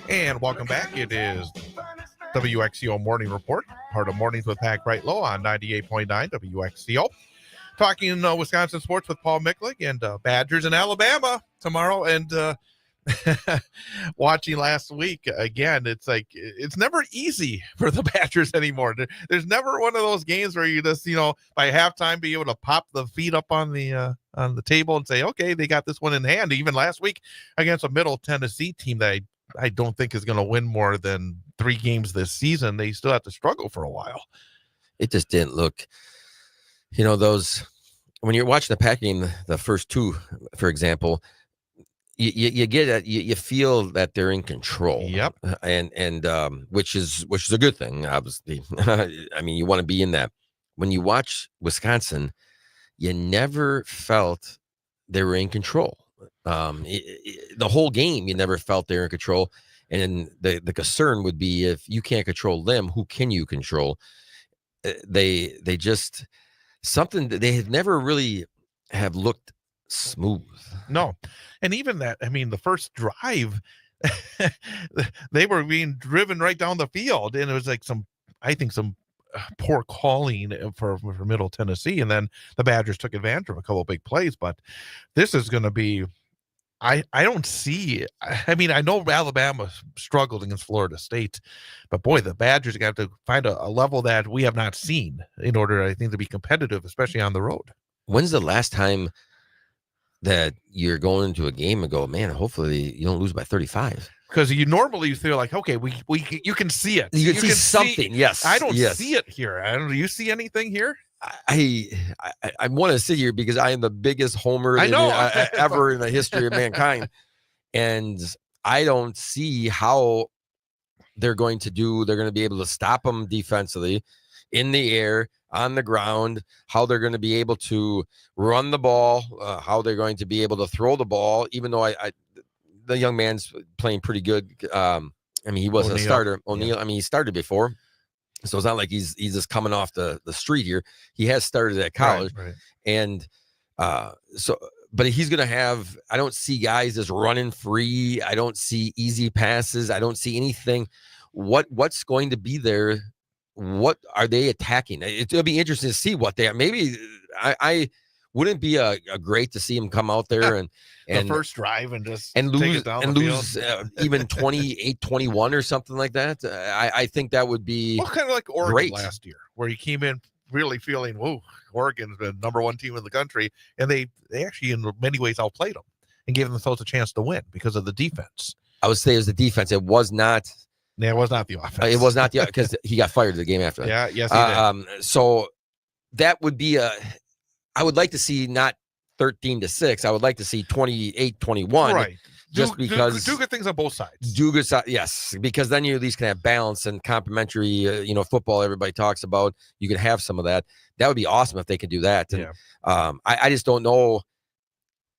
And welcome back. It is WXCO Morning Report, part of Mornings with Pat Wright-Low on 98.9 WXCO. Talking Wisconsin sports with Paul Micklig and Badgers in Alabama tomorrow. And watching last week, again, it's like it's never easy for the Badgers anymore. There's never one of those games where you just, by halftime be able to pop the feet up on the table and say, okay, they got this one in hand. Even last week against a Middle Tennessee team that I don't think is going to win more than 3 games this season. They still have to struggle for a while. It just didn't look, those, when you're watching the Pack game, the first 2, for example, you get it, you feel that they're in control. Yep. And which is a good thing, obviously. I mean, you want to be in that. When you watch Wisconsin, you never felt they were in control. The whole game, you never felt they were in control. And the concern would be, if you can't control them, who can you control? They just, something that they had never really have looked smooth. No. And even that, I mean, the first drive, they were being driven right down the field. And it was like some poor calling for Middle Tennessee. And then the Badgers took advantage of a couple of big plays. But this is going to be, I don't see, I mean, I know Alabama struggled against Florida State, but boy, the Badgers are going to have to find a level that we have not seen in order, I think, to be competitive, especially on the road. When's the last time that you're going into a game and go, man, hopefully you don't lose by 35? Because you normally feel like, okay, you can see it. You can see something. Yes. I don't see it here. Do you see anything here? I want to sit here because I am the biggest homer ever in the history of mankind. And I don't see how they're going to be able to stop them defensively, in the air, on the ground, how they're going to be able to run the ball, how they're going to be able to throw the ball, even though the young man's playing pretty good. I mean, he wasn't a starter. O'Neal, yeah. I mean, he started before. So it's not like he's just coming off the street here. He has started at college. Right. And but he's going to have, I don't see guys just running free. I don't see easy passes. I don't see anything. What's going to be there? What are they attacking? It'll be interesting to see what they are. Maybe I wouldn't be great to see him come out there and the first drive and lose even 28-21 or something like that. I think that would be kind of like Oregon great. Last year, where he came in really feeling, whoa, Oregon's the number 1 team in the country, and they actually in many ways outplayed them and gave themselves a chance to win because of the defense. I would say it was the defense. It was not. Yeah, it was not the offense. It was not the, because he got fired the game after that. Yeah, yes, he did. So that would be I would like to see not 13-6. I would like to see 28-21. Right. Just because do good things on both sides. Yes, because then you at least can have balance and complementary. Football everybody talks about. You can have some of that. That would be awesome if they could do that. And, I just don't know.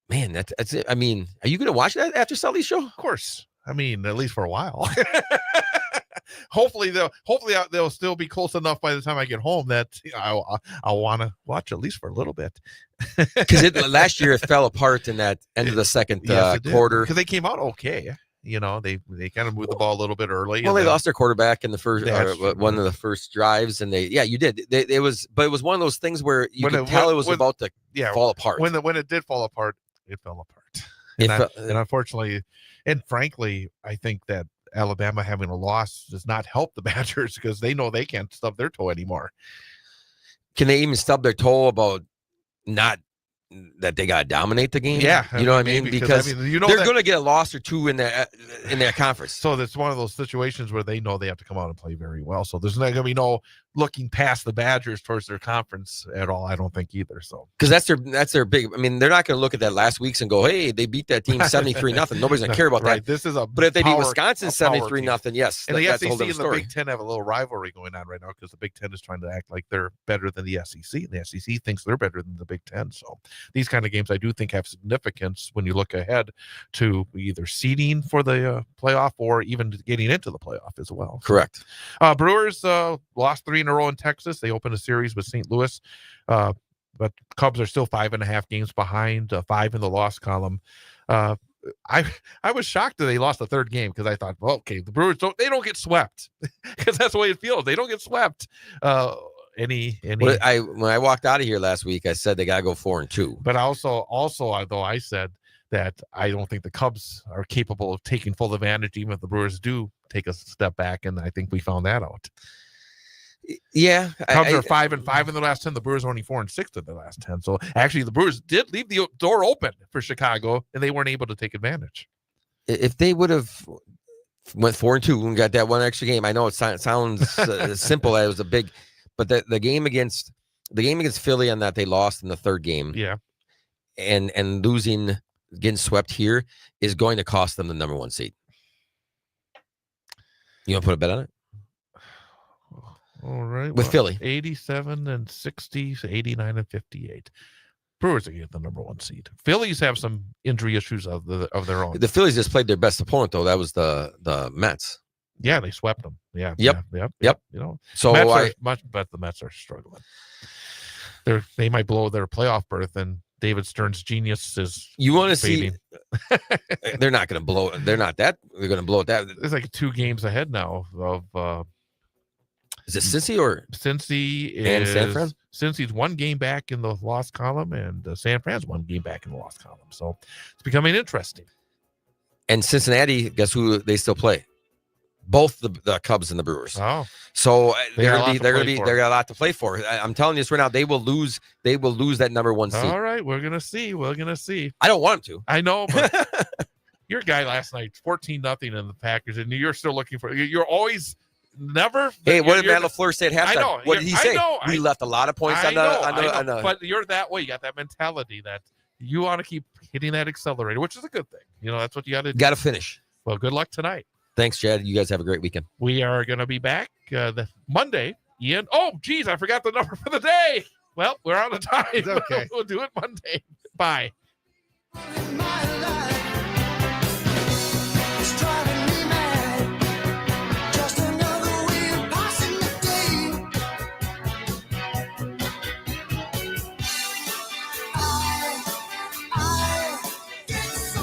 Man, that's it. I mean, are you going to watch that after Sully's show? Of course. I mean, at least for a while. Hopefully they'll still be close enough by the time I get home that I'll want to watch at least for a little bit. Because last year it fell apart in that end of the second quarter. Because they came out okay. They kind of moved the ball a little bit early. Well, they lost their quarterback in the first one of the first drives, and you did. It was one of those things where you could tell it was about to fall apart. When it did fall apart, it fell apart. And unfortunately, and frankly, I think that Alabama having a loss does not help the Badgers because they know they can't stub their toe anymore. Can they even stub their toe about not that they got to dominate the game? Yeah. You know what I mean? Because they're going to get a loss or two in their conference. So that's one of those situations where they know they have to come out and play very well. So there's not going to be no looking past the Badgers towards their conference at all, I don't think either. So because that's their big. I mean, they're not going to look at that last week's and go, "Hey, they beat that team 73-0." Nobody's going to care about that. This is but if they beat Wisconsin 73-0, yes, and the SEC and the Big Ten have a little rivalry going on right now because the Big Ten is trying to act like they're better than the SEC, and the SEC thinks they're better than the Big Ten. So these kind of games I do think have significance when you look ahead to either seeding for the playoff or even getting into the playoff as well. Correct. Brewers lost 3 in a row in Texas. They opened a series with St. Louis, but Cubs are still 5.5 games behind, 5 in the loss column. I was shocked that they lost the third game because I thought, well, okay, the Brewers don't get swept because that's the way it feels. They don't get swept. Any when I walked out of here last week, I said they gotta go 4-2. But also though I said that I don't think the Cubs are capable of taking full advantage, even if the Brewers do take a step back, and I think we found that out. Yeah, Cubs are 5-5 in the last 10. The Brewers are only 4-6 in the last 10. So actually, the Brewers did leave the door open for Chicago, and they weren't able to take advantage. If they would have went 4-2 and got that one extra game, I know it sounds simple. It was a big, but the game against Philly and that they lost in the third game, yeah, and losing, getting swept here is going to cost them the number 1 seed. You want to put a bet on it? All right. With Philly. 87-60, 89-58. Brewers are get the number 1 seed. Phillies have some injury issues of their own. The Phillies just played their best opponent, though. That was the Mets. Yeah, they swept them. Yeah. Yep. You know, so the Mets are struggling. They might blow their playoff berth, and David Stern's genius is. You want to see? They're not going to blow. They're not that. They're going to blow it. That it's like 2 games ahead now of. Is it Cincy or Cincy and San Fran? Cincy's 1 game back in the loss column, and San Fran's 1 game back in the loss column. So it's becoming interesting. And Cincinnati, guess who they still play? Both the Cubs and the Brewers. Oh, so they got a lot to play for. I'm telling you this right now. They will lose that number 1 seed. All right, we're gonna see. I don't want them to. I know, but your guy last night, 14-0 in the Packers, and you're still looking for. You're always. Never. Hey, what did Matt LaFleur say at halftime? I know. What did he say? We left a lot of points on the. But you're that way. You got that mentality that you want to keep hitting that accelerator, which is a good thing. You know, that's what you got to do. Got to finish. Well, good luck tonight. Thanks, Chad. You guys have a great weekend. We are going to be back the Monday. Ian. Oh, geez, I forgot the number for the day. Well, we're out of time. It's okay. We'll do it Monday. Bye.